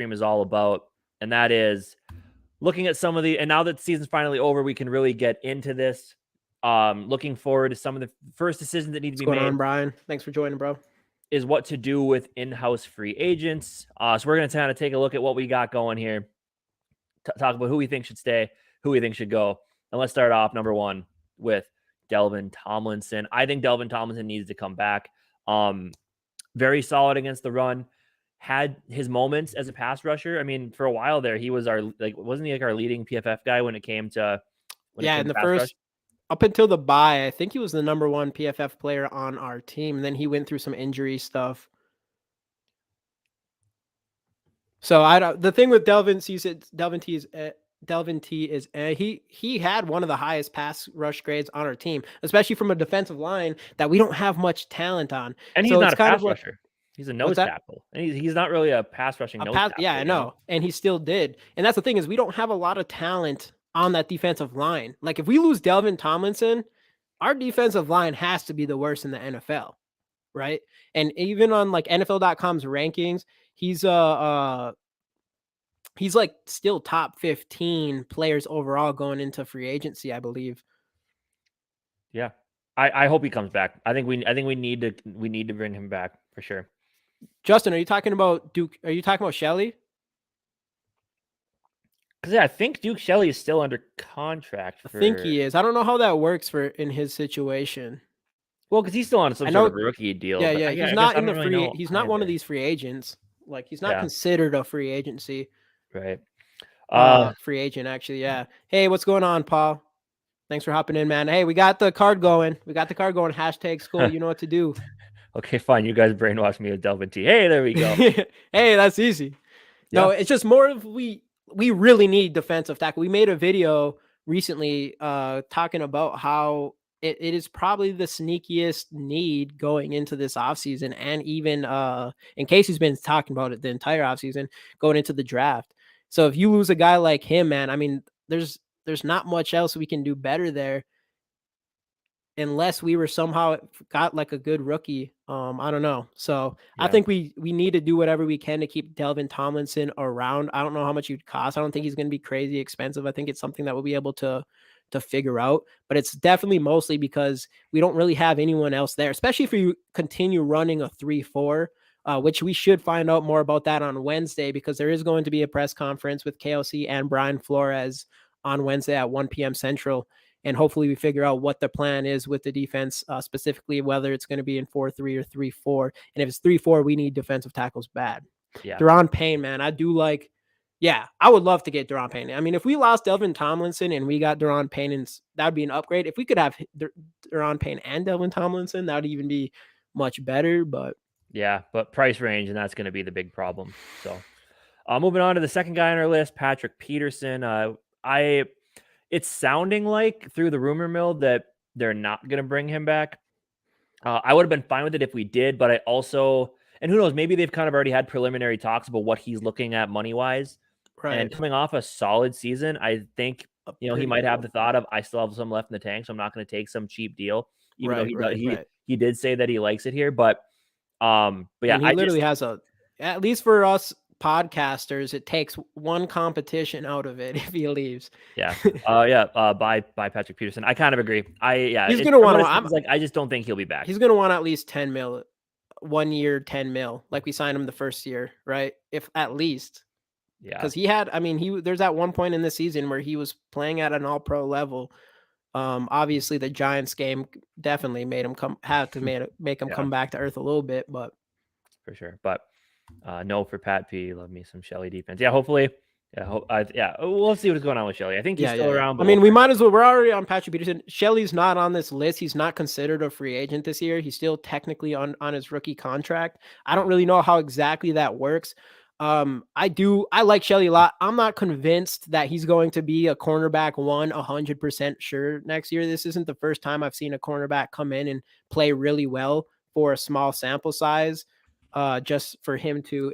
stream is all about, and that is looking at some of the, and now that the season's finally over, we can really get into this. Looking forward to some of the first decisions that need to be What's going made. on, Brian? Thanks for joining, bro. Is what to do with in-house free agents. So we're going to kind of take a look at what we got going here. Talk about who we think should stay, who we think should go. And let's start off number one with Delvin Tomlinson. I think Delvin Tomlinson needs to come back. Very solid against the run. Had his moments as a pass rusher. I mean, for a while there, he was wasn't he like our leading PFF guy when it came to in the first up until the bye, I think he was the number one PFF player on our team. And then he went through some injury stuff. So the thing with Delvin, you said Delvin T is he had one of the highest pass rush grades on our team, especially from a defensive line that we don't have much talent on. And he's not a pass rusher. He's a nose tackle. And he's not really a pass rushing nose tackle. Yeah, I know. And he still did. And that's the thing is we don't have a lot of talent on that defensive line. Like if we lose Delvin Tomlinson, our defensive line has to be the worst in the NFL, right? And even on like NFL.com's rankings, he's like still top 15 players overall going into free agency, I believe. Yeah. I hope he comes back. I think we need to bring him back for sure. Justin, are you talking about Duke? Are you talking about Shelley? Because I think Duke Shelley is still under contract. I think he is. I don't know how that works in his situation. Well, because he's still on some sort of rookie deal. Yeah. He's not in the free. He's not one of these free agents. Like he's not considered a free agency. Right. Free agent, actually. Yeah. Hey, what's going on, Paul? Thanks for hopping in, man. Hey, we got the card going. Hashtag school. You know what to do. Okay, fine. You guys brainwashed me with Delvin T. Hey, there we go. Hey, that's easy. Yeah. No, it's just more of we really need defensive tackle. We made a video recently talking about how it is probably the sneakiest need going into this offseason, and even in case he's been talking about it the entire offseason, going into the draft. So if you lose a guy like him, man, I mean, there's not much else we can do better there unless we were somehow got like a good rookie. I don't know. So yeah. I think we need to do whatever we can to keep Delvin Tomlinson around. I don't know how much he'd cost. I don't think he's going to be crazy expensive. I think it's something that we'll be able to figure out, but it's definitely mostly because we don't really have anyone else there, especially if you continue running a 3-4, which we should find out more about that on Wednesday, because there is going to be a press conference with KLC and Brian Flores on Wednesday at 1 p.m. Central. And hopefully we figure out what the plan is with the defense, specifically whether it's going to be in 4-3 or 3-4. And if it's 3-4, we need defensive tackles bad. Yeah. Deron Payne, man, I would love to get Deron Payne. I mean, if we lost Delvin Tomlinson and we got Deron Payne, that would be an upgrade. If we could have Deron Payne and Delvin Tomlinson, that would even be much better. But yeah, but price range, and that's going to be the big problem. So moving on to the second guy on our list, Patrick Peterson. It's sounding like through the rumor mill that they're not going to bring him back. I would have been fine with it if we did, but I also, and who knows, maybe they've kind of already had preliminary talks about what he's looking at money-wise. Right. And coming off a solid season, I think, he might have the thought of, I still have some left in the tank, so I'm not going to take some cheap deal, even though he did say that he likes it here. But yeah. And he literally has at least for us podcasters, it takes one competition out of it if he leaves. Yeah. By Patrick Peterson. I kind of agree. He's going to want I just don't think he'll be back. He's going to want at least 10 mil, 1 year, 10 mil, like we signed him the first year, right? If at least. Yeah. Because there's that one point in the season where he was playing at an all-pro level. Obviously the Giants game definitely made him make him come back to earth a little bit, but for sure. But no for Pat P. Love me some Shelley defense. Yeah, hopefully. We'll see what's going on with Shelley. I think he's still around. I mean, we might as well. We're already on Patrick Peterson. Shelley's not on this list. He's not considered a free agent this year. He's still technically on his rookie contract. I don't really know how exactly that works. I like Shelley a lot. I'm not convinced that he's going to be a cornerback 100% sure next year. This isn't the first time I've seen a cornerback come in and play really well for a small sample size. Just for him to,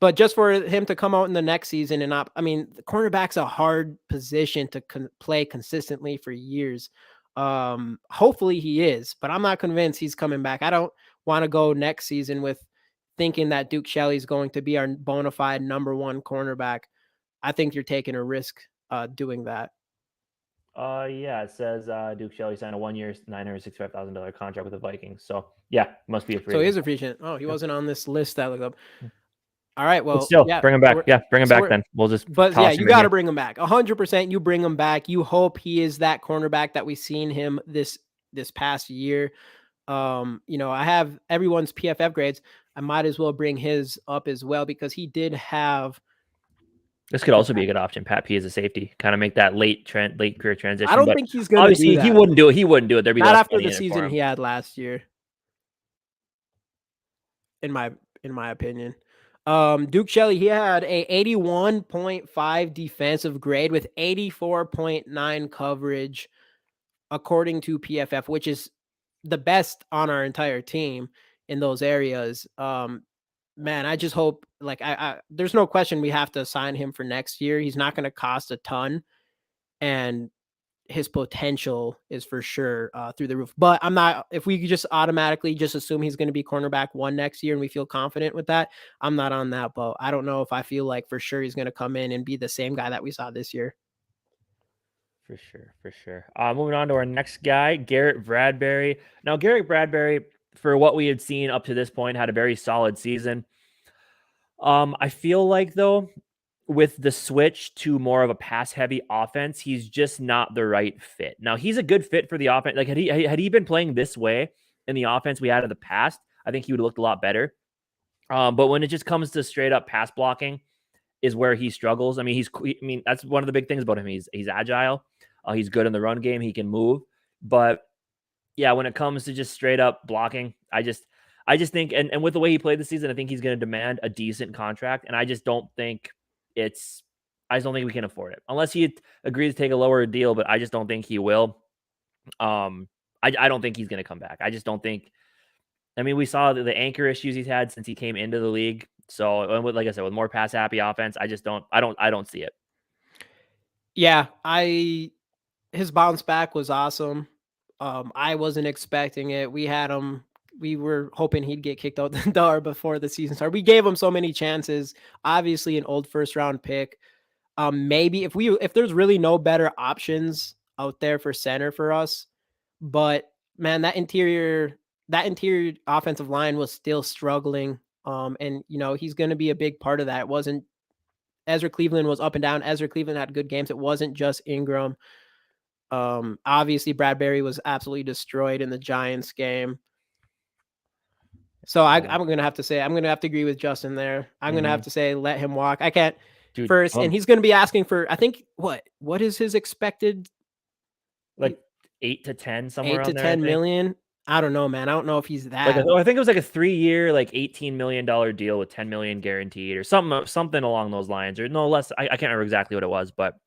but just for him to come out in the next season and not, I mean, the cornerback's a hard position to play consistently for years. Hopefully he is, but I'm not convinced he's coming back. I don't want to go next season with thinking that Duke Shelley is going to be our bona fide number one cornerback, I think you're taking a risk doing that. Yeah, it says Duke Shelley signed a 1-year, $965,000 contract with the Vikings. So yeah, must be a free So he agent. is a free agent. Oh, he Yeah. wasn't on this list that I looked up. All right, But well, still, yeah, bring him back. Yeah, bring him back. Then we'll just but yeah, toss you him in got to here. bring him back. 100%. You bring him back. You hope he is that cornerback that we've seen him this past year. I have everyone's PFF grades. I might as well bring his up as well because he did have. This could also be a good option. Pat P as a safety, kind of make that late career transition. I don't but think he's going to do obviously that. he wouldn't do it. He wouldn't do it. There'd be Not less after money the in it for season him. he had last year. In my opinion. Duke Shelley, he had a 81.5 defensive grade with 84.9 coverage, according to PFF, which is the best on our entire team in those areas. Man, I just hope I there's no question we have to sign him for next year. He's not going to cost a ton, and his potential is for sure through the roof. But I'm not, if we just automatically just assume he's going to be cornerback 1 next year and we feel confident with that, I'm not on that boat. I don't know if I feel like for sure he's going to come in and be the same guy that we saw this year. For sure. Moving on to our next guy, Garrett Bradbury. Now, Garrett Bradbury, for what we had seen up to this point, had a very solid season. I feel like, though, with the switch to more of a pass-heavy offense, he's just not the right fit. Now, he's a good fit for the offense. Like, had he been playing this way in the offense we had in the past, I think he would have looked a lot better. But when it just comes to straight-up pass blocking, is where he struggles. I mean, that's one of the big things about him. He's agile. He's good in the run game. He can move. But yeah, when it comes to just straight up blocking, I just think, and with the way he played this season, I think he's going to demand a decent contract. And I just don't think I just don't think we can afford it unless he agrees to take a lower deal. But I just don't think he will. I don't think he's going to come back. I just don't think. I mean, we saw the anchor issues he's had since he came into the league. So, like I said, with more pass happy offense, I don't see it. Yeah, his bounce back was awesome. I wasn't expecting it. We were hoping he'd get kicked out the door before the season started. We gave him so many chances. Obviously, an old first round pick. Maybe if there's really no better options out there for center for us, but man, that interior offensive line was still struggling. And he's going to be a big part of that. It wasn't Ezra Cleveland was up and down. Ezra Cleveland had good games. It wasn't just Ingram. Obviously Bradbury was absolutely destroyed in the Giants game. So I'm going to have to agree with Justin there. I'm going to have to say, let him walk. I can't first. And he's going to be asking for, I think what is his expected? Like 8 to 10, somewhere 8 to 10 million. I don't know, man. I don't know if he's that. I think it was like a 3-year, like $18 million deal with $10 million guaranteed or something along those lines, or no less. I can't remember exactly what it was, but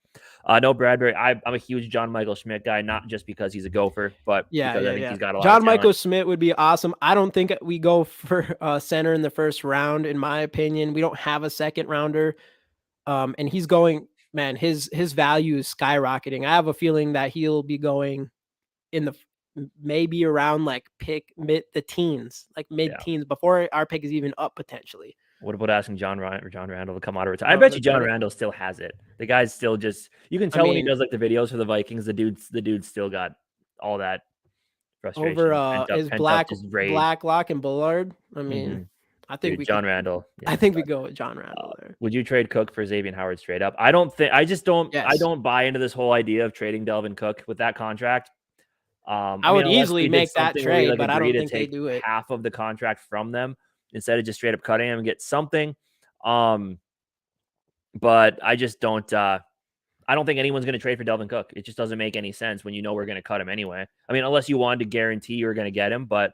no, Bradbury. I'm a huge John Michael Schmidt guy, not just because he's a gopher, but because I think he's got a lot John of Michael Schmidt would be awesome. I don't think we go for center in the first round. In my opinion, we don't have a second rounder, and he's going. Man, his value is skyrocketing. I have a feeling that he'll be going in the maybe around like mid teens before our pick is even up potentially. What about asking John Randall to come out of retirement? I bet you John Randall still has it. The guy's still just, you can tell when he does like the videos for the Vikings, the dude's still got all that frustration. Over is Blacklock and Bullard. I mean, I think John Randall. Yeah, I think we go with John Randall there. Would you trade Cook for Xavier Howard straight up? I don't buy into this whole idea of trading Delvin Cook with that contract. I would easily make that trade, but I don't think they do it. Half of the contract from them instead of just straight up cutting him and get something. But I just don't. I don't think anyone's going to trade for Delvin Cook. It just doesn't make any sense when you know we're going to cut him anyway. I mean, unless you wanted to guarantee you're going to get him, but.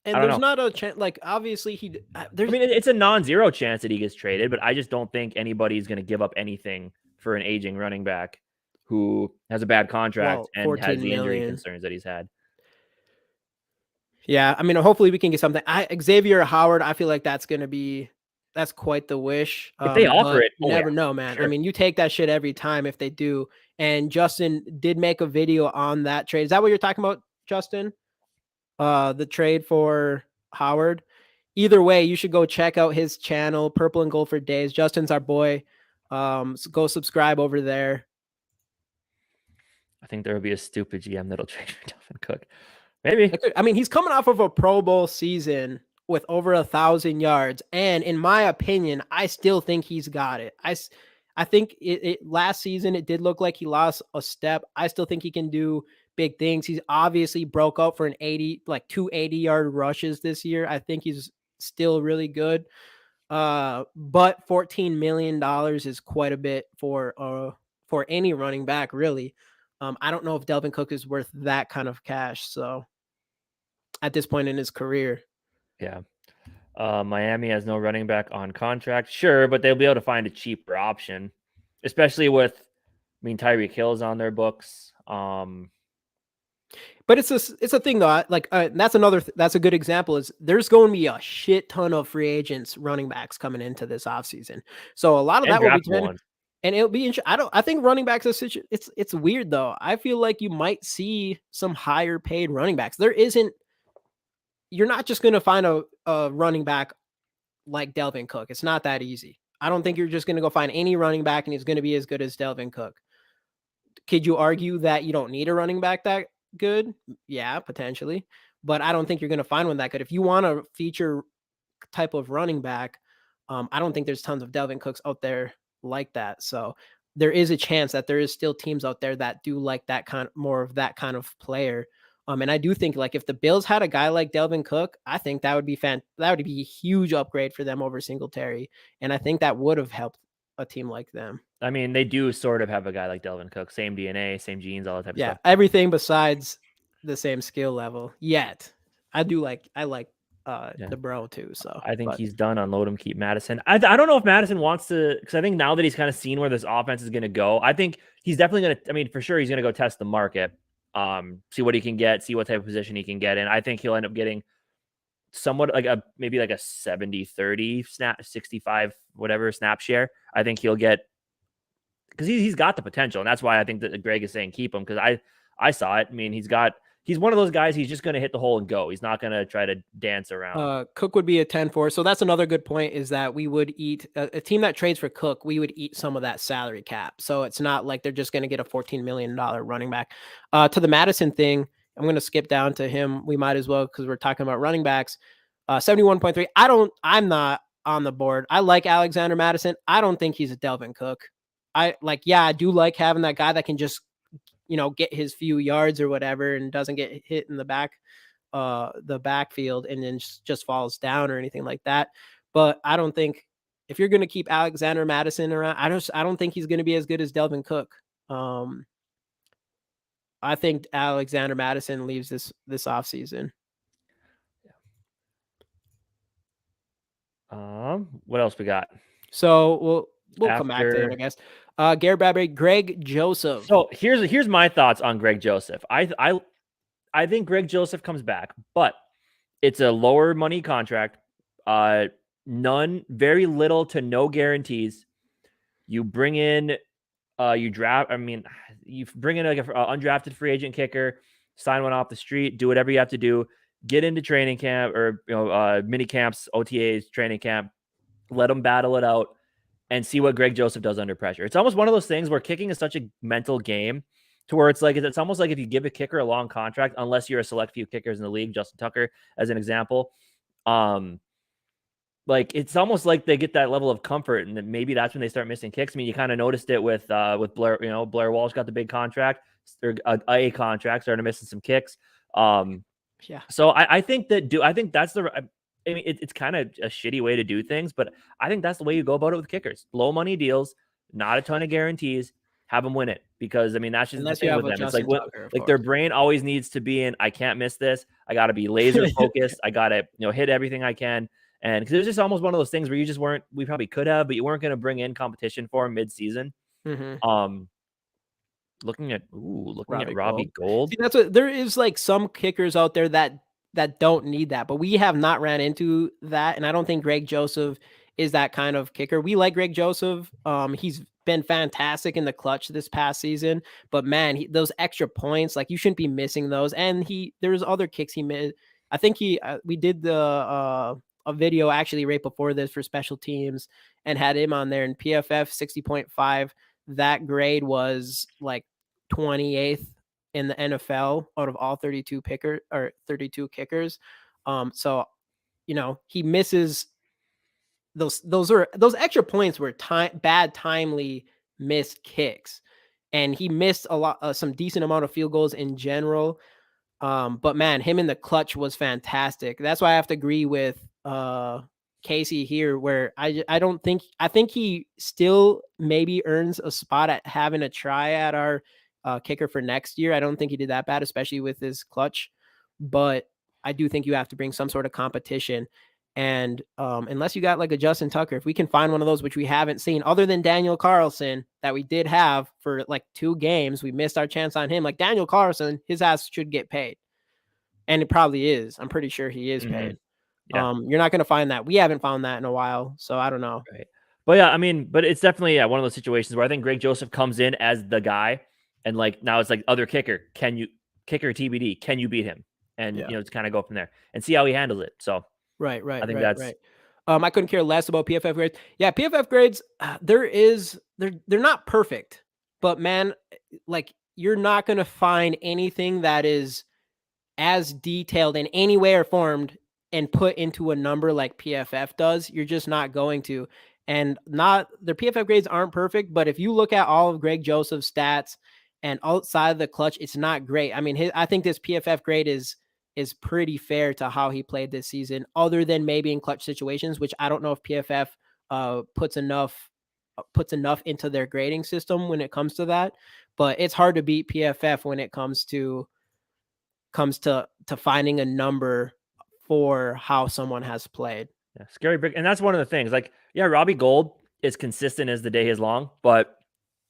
And there's not a chance. Like obviously it's a non-zero chance that he gets traded, but I just don't think anybody's going to give up anything for an aging running back who has a bad contract and has the injury concerns that he's had. Yeah, I mean, hopefully we can get something. Xavier Howard, I feel like that's quite the wish. If they offer it, you never know, man. Sure. I mean, you take that shit every time if they do. And Justin did make a video on that trade. Is that what you're talking about, Justin? The trade for Howard. either way, you should go check out his channel, Purple and Gold for Days. Justin's our boy. So go subscribe over there. I think there will be a stupid GM that'll trade for Dalvin Cook. Maybe. I mean, he's coming off of a Pro Bowl season with over 1,000 yards, and in my opinion, I still think he's got it. I think it last season it did look like he lost a step. I still think he can do big things. He's obviously broke out for two 80-yard rushes this year. I think he's still really good. But $14 million is quite a bit for any running back, really. I don't know if Dalvin Cook is worth that kind of cash. So at this point in his career. Yeah. Miami has no running back on contract. Sure, but they'll be able to find a cheaper option, especially with, Tyreek Hill's on their books. But it's a thing though. That's a good example. Is there's going to be a shit ton of free agents, running backs coming into this offseason. So a lot of that will be and it'll be. I think running backs it's weird though. I feel like you might see some higher paid running backs. You're not just going to find a running back like Dalvin Cook. It's not that easy. I don't think you're just going to go find any running back and he's going to be as good as Dalvin Cook. Could you argue that you don't need a running back that good? Yeah, potentially. But I don't think you're going to find one that good. If you want a feature type of running back, I don't think there's tons of Dalvin Cooks out there like that. So there is a chance that there is still teams out there that do like more of that kind of player. And I do think like if the Bills had a guy like Dalvin Cook, I think that would be that would be a huge upgrade for them over Singletary. And I think that would have helped a team like them. I mean, they do sort of have a guay like Dalvin Cook, same DNA, same genes, all that type of stuff. Yeah, everything besides the same skill level yet. I like the bro too. So I think he's done. Unload him, keep Madison. I don't know if Madison wants to, because I think now that he's kind of seen where this offense is going to go, I think he's definitely going to, for sure he's going to go test the market, see what he can get, see what type of position he can get in. I think he'll end up getting somewhat like maybe like a 70-30 snap, 65 whatever snap share. I think he'll get, because he's got the potential, and that's why I think that Greg is saying keep him, because I saw it. I mean, he's one of those guys, he's just going to hit the hole and go. He's not going to try to dance around. Cook would be a 10-4. So that's another good point, is that we would eat a team that trades for Cook. We would eat some of that salary cap. So it's not like they're just going to get a $14 million running back. To the Madison thing, I'm going to skip down to him. We might as well, because we're talking about running backs. 71.3. I'm not on the board. I like Alexander Madison. I don't think he's a Dalvin Cook. I do like having that guy that can just, get his few yards or whatever and doesn't get hit in the backfield and then just falls down or anything like that. But I don't think, if you're going to keep Alexander Madison around, I don't think he's going to be as good as Dalvin Cook. I think Alexander Madison leaves this offseason. What else we got? So we'll come back to him, I guess. Garrett Bradbury, Greg Joseph. So here's my thoughts on Greg Joseph. I think Greg Joseph comes back, but it's a lower money contract. Very little to no guarantees. You bring in, you bring in like an undrafted free agent kicker, sign one off the street, do whatever you have to do, get into training camp or mini camps, OTAs, training camp, let them battle it out and see what Greg Joseph does under pressure. It's almost one of those things where kicking is such a mental game to where it's almost like if you give a kicker a long contract, unless you're a select few kickers in the league, Justin Tucker as an example, like it's almost like they get that level of comfort, and then maybe that's when they start missing kicks. I mean, you kind of noticed it with Blair. Blair Walsh got the big contract, or a contract, started missing some kicks. Yeah. So I think that's it's kind of a shitty way to do things, but I think that's the way you go about it with kickers. Low money deals, not a ton of guarantees, have them win it, because that's just the thing with them. It's like their brain always needs to be in, I can't miss this. I got to be laser focused. I got to hit everything I can. And because it was just almost one of those things where you just weren't. We probably could have, but you weren't going to bring in competition for him mid-season. Mm-hmm. Looking at Robbie Gould. See, that's what there is, like some kickers out there that don't need that, but we have not ran into that, and I don't think Greg Joseph is that kind of kicker. We like Greg Joseph. He's been fantastic in the clutch this past season, but man, those extra points, like you shouldn't be missing those. And there's other kicks he made. I think we did the a video actually right before this for special teams and had him on there, and PFF 60.5. That grade was like 28th in the NFL out of all 32 kickers. So he misses those extra points were bad timely missed kicks, and he missed a lot some decent amount of field goals in general. But man, him in the clutch was fantastic. That's why I have to agree with Casey here, where I think he still maybe earns a spot at having a try at our kicker for next year. I don't think he did that bad, especially with his clutch, but I do think you have to bring some sort of competition. And unless you got like a Justin Tucker, if we can find one of those, which we haven't seen, other than Daniel Carlson, that we did have for like 2 games, we missed our chance on him. Like Daniel Carlson, his ass should get paid, and it probably is. I'm pretty sure he is paid. Yeah. You're not going to find that. We haven't found that in a while, so I don't know. Right. But yeah, I mean, but it's definitely one of those situations where I think Greg Joseph comes in as the guy, and like now it's like other kicker, kicker TBD, can you beat him? And just kind of go from there and see how he handles it. So right. I think that's right. I couldn't care less about PFF grades. Yeah, PFF grades, they're not perfect, but man, like you're not going to find anything that is as detailed in any way or formed and put into a number like PFF does. You're just not going to. And their PFF grades aren't perfect, but if you look at all of Greg Joseph's stats and outside of the clutch, it's not great. I mean, I think this PFF grade is pretty fair to how he played this season, other than maybe in clutch situations, which I don't know if PFF puts enough into their grading system when it comes to that. But it's hard to beat PFF when it comes to finding a number for how someone has played. Yeah, scary big, and that's one of the things. Like, yeah, Robbie Gould is consistent as the day is long, but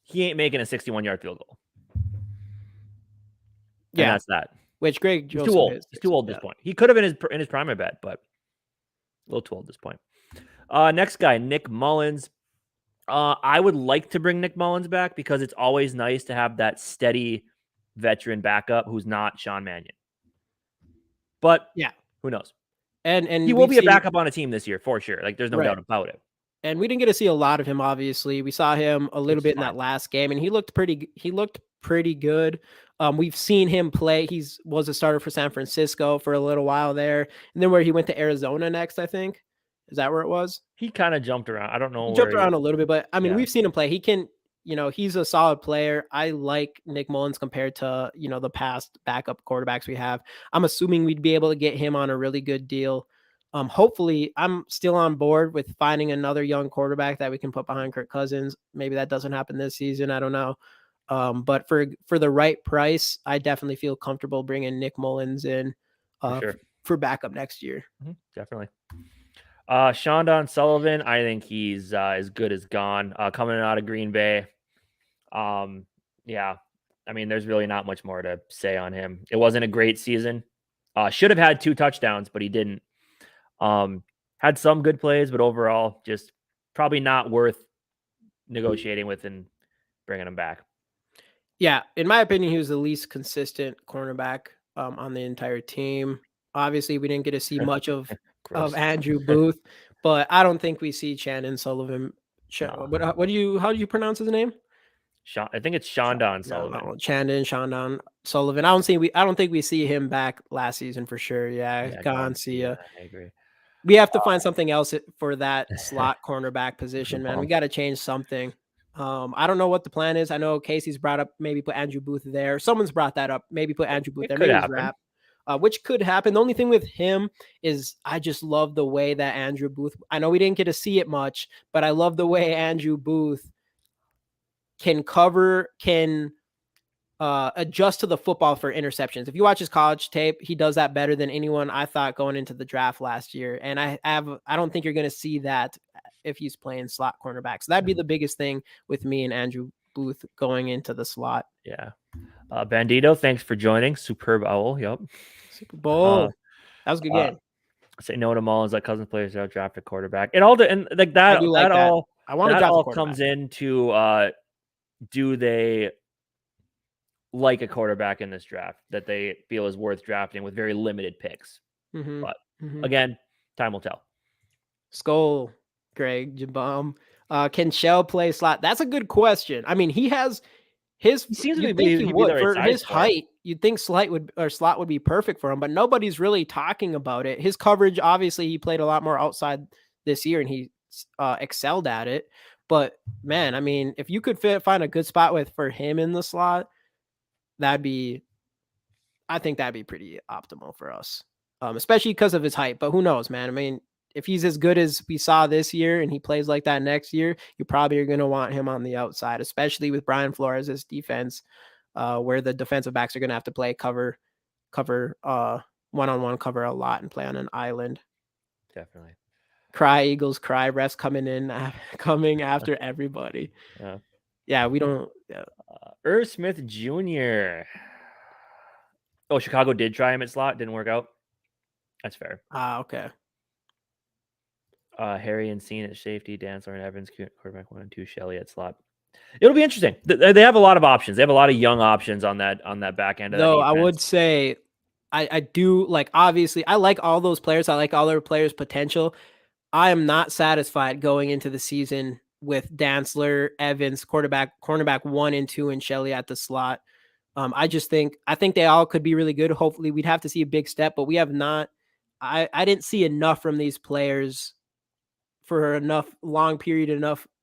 he ain't making a 61-yard field goal. And that's that. Which Greg Joseph he's too old. is. He's too old at this point. He could have been in his prime, I bet, but a little too old at this point. Next guy, Nick Mullins. I would like to bring Nick Mullins back because it's always nice to have that steady veteran backup who's not Sean Mannion. But yeah, who knows? And he will be a backup on a team this year for sure. Like there's no doubt about it. And we didn't get to see a lot of him. Obviously, we saw him a little bit in that last game, and he looked pretty good. We've seen him play. He was a starter for San Francisco for a little while there, and then where he went to Arizona next, I think. Is that where it was? He kind of jumped around. I don't know. He jumped around a little bit, but I mean, we've seen him play. He can, he's a solid player. I like Nick Mullins compared to, the past backup quarterbacks we have. I'm assuming we'd be able to get him on a really good deal. Hopefully, I'm still on board with finding another young quarterback that we can put behind Kirk Cousins. Maybe that doesn't happen this season. I don't know. But for the right price, I definitely feel comfortable bringing Nick Mullins in for backup next year. Mm-hmm, definitely. Shondon Sullivan, I think he's as good as gone. Coming out of Green Bay. Yeah, I mean, there's really not much more to say on him. It wasn't a great season. Should have had 2 touchdowns, but he didn't. Had some good plays, but overall, just probably not worth negotiating with and bringing him back. Yeah, in my opinion, he was the least consistent cornerback on the entire team. Obviously, we didn't get to see much of Andrew Booth, but I don't think we see Chandon Sullivan. How do you pronounce his name? I think it's Shondon Sullivan. No, Shondon Sullivan. I don't think we see him back last season for sure. Yeah, gone. See ya. I agree. We have to find something else for that slot cornerback position, man. We got to change something. I don't know what the plan is. I know Casey's brought up maybe put Andrew Booth there. Someone's brought that up. Maybe put Andrew Booth there. Maybe which could happen. The only thing with him is I just love the way that Andrew Booth, I know we didn't get to see it much, but I love the way Andrew Booth can adjust to the football for interceptions. If you watch his college tape, he does that better than anyone I thought going into the draft last year. And I don't think you're going to see that if he's playing slot cornerback. So that'd be the biggest thing with me and Andrew Booth going into the slot. Yeah. Bandito, thanks for joining. Superb Owl. Yep. Super Bowl. That was a good game. Say no to Mullins, like Cousins players out draft a quarterback. It all and like that. I want to draft all comes into do they like a quarterback in this draft that they feel is worth drafting with very limited picks. Mm-hmm. But again, time will tell. Skol, Greg, Jabam. Can Shell play slot? That's a good question. I mean, he has his. He seems to You'd think be he he'd be the would right for size his for it. height. You'd think slot would be perfect for him, but nobody's really talking about it. His coverage, obviously, he played a lot more outside this year, and he excelled at it. But man, I mean, if you could find a good spot for him in the slot, that'd be. I think that'd be pretty optimal for us, especially because of his height. But who knows, man? I mean, if he's as good as we saw this year and he plays like that next year, you probably are going to want him on the outside, especially with Brian Flores' defense, where the defensive backs are going to have to play cover, one-on-one cover a lot and play on an island. Definitely. Cry Eagles, cry refs coming after everybody. Yeah, we don't. Irv Smith Jr. Oh, Chicago did try him at slot, didn't work out. That's fair. Okay. Harry and Scene at safety, Dancer and Evans, quarterback 1 and 2, Shelley at slot. It'll be interesting. They have a lot of options. They have a lot of young options on that back end of that Though defense. I would say I do like, obviously I like all those players. I like all their players' potential. I am not satisfied going into the season with Dantzler, Evans, cornerback 1 and 2, and Shelley at the slot. I think they all could be really good. Hopefully we'd have to see a big step, but we have not. I didn't see enough from these players for enough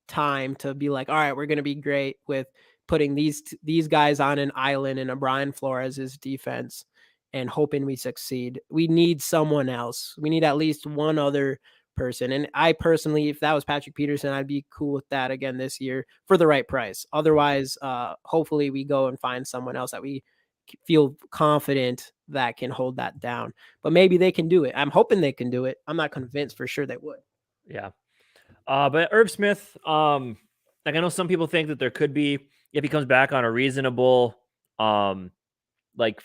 time to be like, all right, we're going to be great with putting these guys on an island in a Brian Flores' defense and hoping we succeed. We need someone else. We need at least one other person. And I personally, if that was Patrick Peterson, I'd be cool with that again this year for the right price. Otherwise, hopefully we go and find someone else that we feel confident that can hold that down. But maybe they can do it. I'm hoping they can do it. I'm not convinced for sure they would. Yeah. But Irv Smith, like I know some people think that there could be, if he comes back on a reasonable, like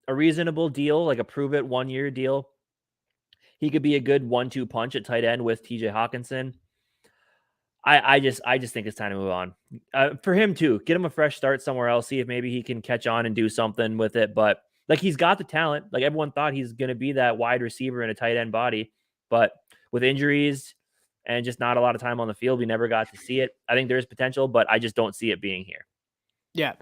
a reasonable deal, like a prove it 1 year deal, he could be a good 1-2 punch at tight end with TJ Hawkinson. I just think it's time to move on for him too. Get him a fresh start somewhere else. See if maybe he can catch on and do something with it. But like he's got the talent. Like everyone thought he's going to be that wide receiver in a tight end body, but with injuries and just not a lot of time on the field, we never got to see it. I think there is potential, but I just don't see it being here. Yeah.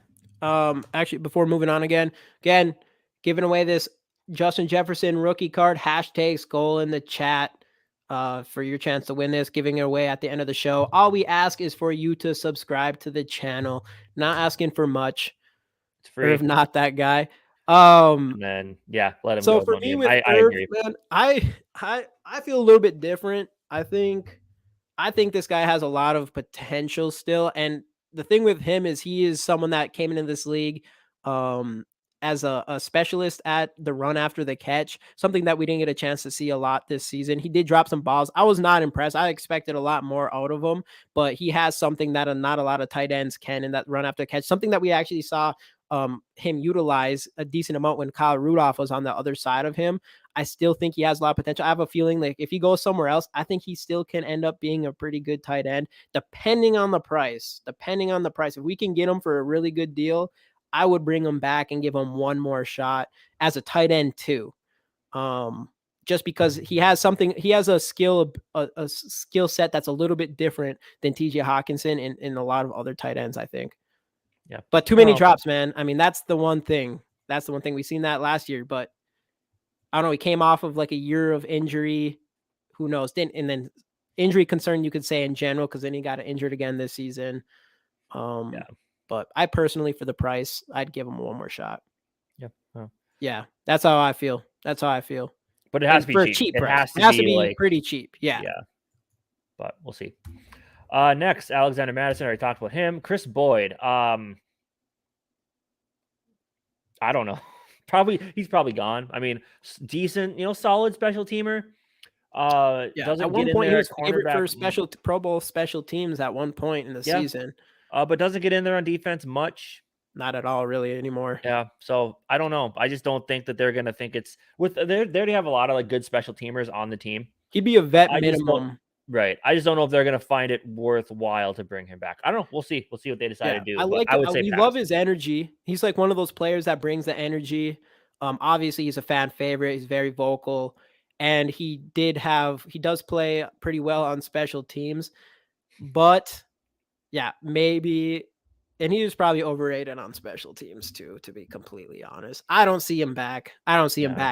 Actually, before moving on again, giving away this Justin Jefferson rookie card, #skol in the chat for your chance to win this, giving it away at the end of the show. All we ask is for you to subscribe to the channel, not asking for much. It's free. Irv, not that guy. And then, yeah, let him go. So for me with I Irv, agree. man, I feel a little bit different. I think this guy has a lot of potential still. And the thing with him is he is someone that came into this league as a specialist at the run after the catch, something that we didn't get a chance to see a lot this season. He did drop some balls. I was not impressed. I expected a lot more out of him, but he has something that not a lot of tight ends can in that run after catch, something that we actually saw him utilize a decent amount when Kyle Rudolph was on the other side of him. I still think he has a lot of potential. I have a feeling like if he goes somewhere else, I think he still can end up being a pretty good tight end, depending on the price. If we can get him for a really good deal, I would bring him back and give him one more shot as a tight end too. Just because he has a skill set that's a little bit different than TJ Hawkinson and a lot of other tight ends, I think. Yeah. But too many drops, man. I mean, that's the one thing. We've seen that last year, but I don't know. He came off of like a year of injury. Who knows? And then injury concern, you could say in general, because then he got injured again this season. Yeah. But I personally, for the price, I'd give him one more shot. Yeah. Oh. Yeah. That's how I feel. But it has to be for cheap. A cheap it price. has to be like, pretty cheap. Yeah. Yeah. But we'll see. Next, Alexander Madison. I already talked about him. Chris Boyd. I don't know. He's probably gone. I mean, decent, solid special teamer. Doesn't at one get point in there he was favorite for Pro Bowl special teams at one point in the season. But doesn't get in there on defense much. Not at all, really, anymore. Yeah, so I don't know. I just don't think that they're gonna think it's with. They already have a lot of like good special teamers on the team. He'd be a vet minimum. Right. I just don't know if they're going to find it worthwhile to bring him back. I don't know. We'll see. We'll see what they decide to do. I would say we love his energy. He's like one of those players that brings the energy. Obviously, he's a fan favorite. He's very vocal. and he does play pretty well on special teams, but yeah, maybe. And he was probably overrated on special teams too, to be completely honest. I don't see him back.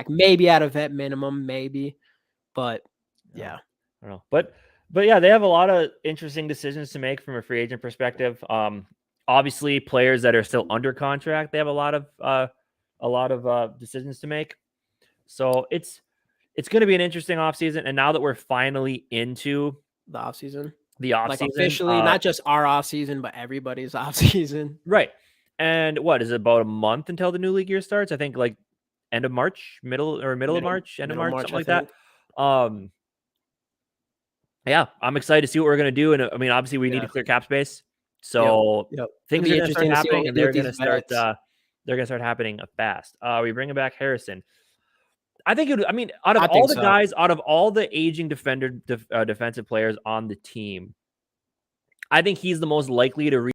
Maybe at a vet minimum, maybe. But yeah. I don't know. But yeah, they have a lot of interesting decisions to make from a free agent perspective. Obviously players that are still under contract, they have a lot of decisions to make. So it's going to be an interesting offseason. And now that we're finally into the offseason, like officially, not just our offseason, but everybody's offseason. Right. And what is it, about a month until the new league year starts? I think like end of March, middle of March, end of March, something like that. Yeah, I'm excited to see what we're going to do. And I mean, obviously we need to clear cap space. So things are going to start happening, and they're going to start happening fast. We bringing back Harrison. I think out of all the guys, out of all the aging defensive players on the team, I think he's the most likely to